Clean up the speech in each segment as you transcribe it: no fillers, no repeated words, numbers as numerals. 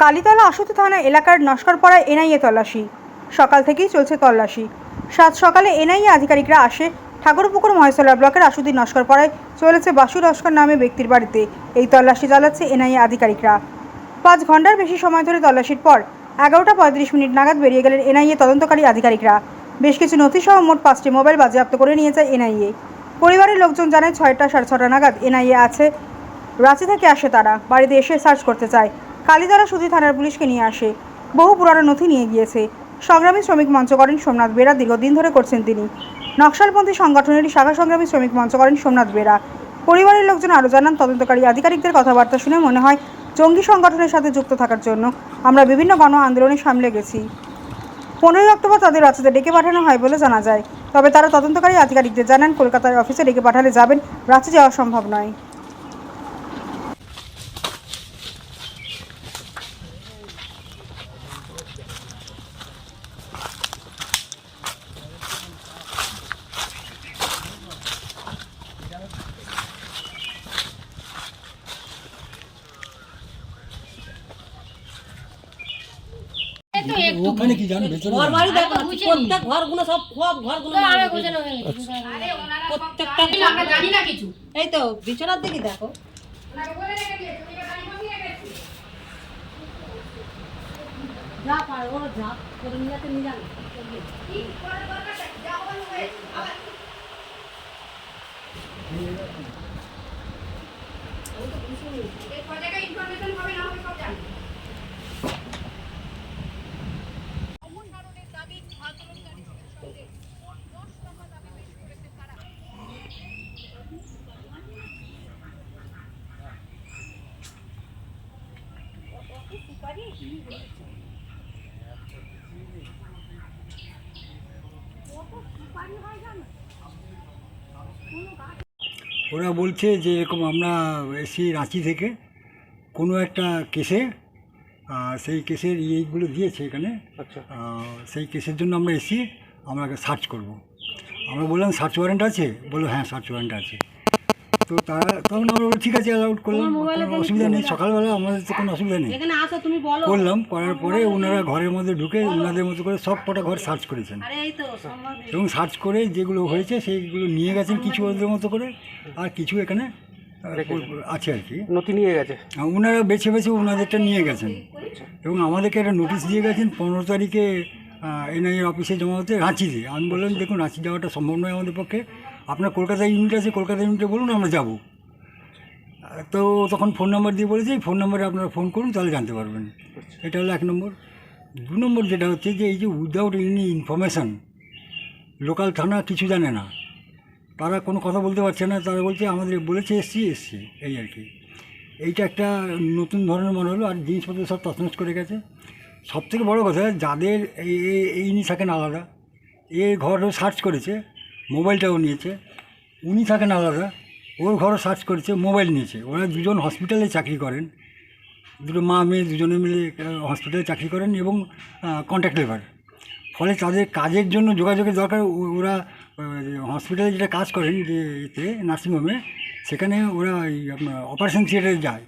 কালীতলা আশুতি থানা এলাকার নস্করপাড়ায় এনআইএ তল্লাশি। সকাল থেকেই চলছে তল্লাশি। সাত সকালে এনআইএ আধিকারিকরা আসে ঠাকুরপুকুর মহেশতলা ব্লকের আশুতি নস্করপাড়ায় চলেছে বাসু নস্কর নামে ব্যক্তির বাড়িতে। এই তল্লাশি চালাচ্ছে এনআইএ আধিকারিকরা। 5 ঘন্টার বেশি সময় ধরে তল্লাশির পর 11টা 35 মিনিট নাগাদ বেরিয়ে গেলেন এনআইএ তদন্তকারী আধিকারিকরা। বেশ কিছু নথিসহ মোট 5টি মোবাইল বাজেয়াপ্ত করে নিয়ে যায় এনআইএ। পরিবারের লোকজন জানায় 6টা সাড়ে 6টা নাগাদ এনআইএ আছে রাঁচি থেকে আসে, তারা বাড়িতে এসে সার্চ করতে চায়। কালীতলা সুধী থানার পুলিশকে নিয়ে আসে। বহু পুরানো নথি নিয়ে গিয়েছে। সংগ্রামী শ্রমিক মঞ্চ করেন সোমনাথ বেরা, দীর্ঘদিন ধরে করছেন তিনি। নকশালপন্থী সংগঠনেরই শাখা সংগ্রামী শ্রমিক মঞ্চ করেন সোমনাথ বেরা। পরিবারের লোকজন আরও জানান, তদন্তকারী আধিকারিকদের কথাবার্তা শুনে মনে হয় জঙ্গি সংগঠনের সাথে যুক্ত থাকার জন্য আমরা বিভিন্ন গণ আন্দোলনে সামলে গেছি। 15ই অক্টোবর তাদের রাঁচিতে ডেকে পাঠানো হয় বলে জানা যায়। তবে তারা তদন্তকারী আধিকারিকদের জানান, কলকাতার অফিসে ডেকে পাঠালে যাবেন, রাঁচি যাওয়া সম্ভব নয়। ওখানে কি জানো ভেতরে ঘর বাড়ি দেখো প্রত্যেক ঘরগুলো সব ঘরগুলো প্রত্যেকটা আমরা জানি না কিছু। এই তো বিছানার দিকে দেখো যা পারে ওরা যা করে নিয়ে যান ওরা বলছে যে এরকম আমরা এসি রাঁচি থেকে কোনো একটা কেসে, সেই কেসের ইয়েগুলো দিয়েছে এখানে। আচ্ছা, সেই কেসের জন্য আমরা এসি, আমরা সার্চ করব। আমরা বললাম সার্চ ওয়ারেন্ট আছে? বললো হ্যাঁ সার্চ ওয়ারেন্ট আছে। তো তারা তখন আমরা ঠিক আছে অ্যালাউড করলাম, কোনো অসুবিধা নেই। সকালবেলা আমাদের তো কোনো অসুবিধা নেই, করলাম। করার পরে ওনারা ঘরের মধ্যে ঢুকে ওনাদের মতো করে সব কটা ঘর সার্চ করেছেন এবং সার্চ করে যেগুলো হয়েছে সেইগুলো নিয়ে গেছেন কিছু ওদের মতো করে, আর কিছু এখানে আছে আর কি নথি নিয়ে গেছে। ওনারা বেছে বেছে ওনাদেরটা নিয়ে গেছেন এবং আমাদেরকে একটা নোটিশ দিয়ে গেছেন 15 তারিখে এনআইএ অফিসে জমা হতে রাঁচিতে। আমি বললাম দেখুন রাঁচি যাওয়াটা সম্ভব নয় আমাদের পক্ষে, আপনার কলকাতা ইউনিট আছে, কলকাতা ইউনিটে বলুন আমরা যাব। তো তখন ফোন নাম্বার দিয়ে বলেছে ফোন নাম্বারে আপনারা ফোন করুন, তাহলে জানতে পারবেন। এটা হলো 1 নম্বর। 2 নম্বর যেটা হচ্ছে যে এই যে উইদাউট এনি ইনফরমেশান, লোকাল থানা কিছু জানে না, তারা কোনো কথা বলতে পারছে না। তারা বলছে আমাদের বলেছে এসছি এই আর কি। এইটা একটা নতুন ধরনের মনে হলো। আর জিনিসপত্র সব তছনছ করে গেছে। সবথেকে বড় কথা, যাদের এই নিয়ে থাকেন আলাদা, এর ঘরও সার্চ করেছে, মোবাইলটাও নিয়েছে। উনি থাকেন আলাদা, ওর ঘরও সার্চ করেছে, মোবাইল নিয়েছে। ওরা দুজন হসপিটালে চাকরি করেন, দুটো মা মেয়ে দুজনে মিলে হসপিটালে চাকরি করেন এবং কন্ট্রাক্ট লেবার। ফলে তাদের কাজের জন্য যোগাযোগের দরকার। ওরা হসপিটালে যেটা কাজ করেন, যে এতে নার্সিংহোমে, সেখানে ওরা আপনার অপারেশন থিয়েটারে যায়।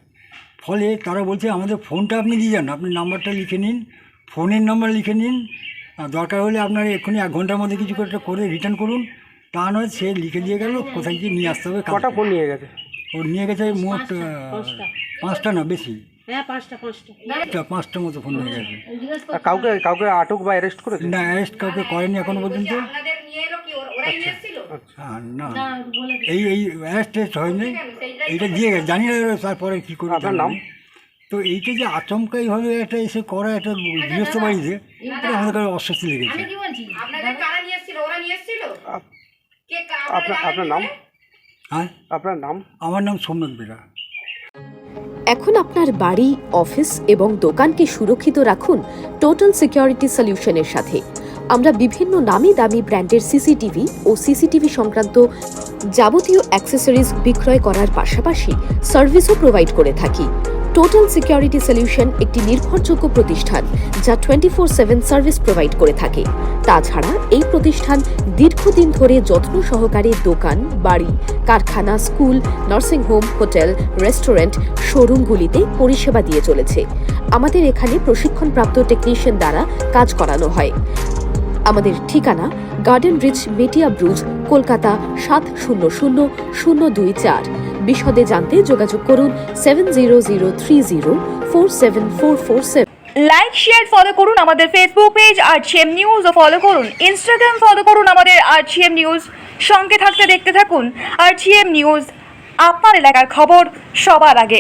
ফলে তারা বলছে আমাদের ফোনটা আপনি দিয়ে যান, আপনি নাম্বারটা লিখে নিন, ফোনের নাম্বার লিখে নিন, দরকার হলে আপনার এক্ষুনি 1 ঘন্টার মধ্যে কিছু করে রিটার্ন করুন। তা নয় সে লিখে দিয়ে গেল, কোথায় গিয়ে নিয়ে আসতে হবে। কটা ফোন নিয়ে গেছে? ও নিয়ে গেছে মোট 5টা না বেশি, 5টা মতো ফোন নিয়ে গেছে। কাউকে আটক বা অ্যারেস্ট করেছে? না, অ্যারেস্ট কাউকে করেনি এখনো পর্যন্ত। না, এই অ্যারেস্ট হয়নি, এইটা দিয়ে গেছে, জানি না তারপরে কী করে। আপনার নাম? তো এইটা যে আচমকাইভাবে একটা এসে করা একটা গৃহস্থ বাড়িতে, এটা আমাদের কাছে অস্বস্তি লেগেছে। আপনার নাম? হ্যাঁ, আপনার নাম? আমার নাম সোমনাথ বেরা। এখন আপনার বাড়ি, অফিস এবং দোকানকে সুরক্ষিত রাখুন টোটাল সিকিউরিটি সলিউশনের সাথে। আমরা বিভিন্ন নামি দামি ব্র্যান্ডের সিসিটিভি ও সিসিটিভি সংক্রান্ত যাবতীয় অ্যাক্সেসরিজ বিক্রয় করার পাশাপাশি সার্ভিসও প্রোভাইড করে থাকি। টোটাল সিকিউরিটি সলিউশন একটি নির্ভরযোগ্য প্রতিষ্ঠান যা 24/7 সার্ভিস প্রোভাইড করে থাকে। তাছাড়া এই প্রতিষ্ঠান দীর্ঘদিন ধরে যত্ন সহকারে দোকান, বাড়ি, কারখানা, স্কুল, নার্সিংহোম, হোটেল, রেস্টুরেন্ট, শোরুমগুলিতে পরিষেবা দিয়ে চলেছে। আমাদের এখানে প্রশিক্ষণপ্রাপ্ত টেকনিশিয়ান দ্বারা কাজ করানো হয়। আমাদের ঠিকানা গার্ডেন রিচ, মেটিয়া ব্রুজ, কলকাতা 700024। বিশদে জানতে যোগাযোগ করুন 7003047447। লাইক শেয়ার ফলো করুন আমাদের ফেসবুক পেজ আরজিএম নিউজ ও ফলো করুন ইনস্টাগ্রাম ফলো করুন আমাদের আরজিএম নিউজ। সঙ্গে থাকতে দেখতে থাকুন আরজিএম নিউজ, আপনার এলাকার খবর সবার আগে।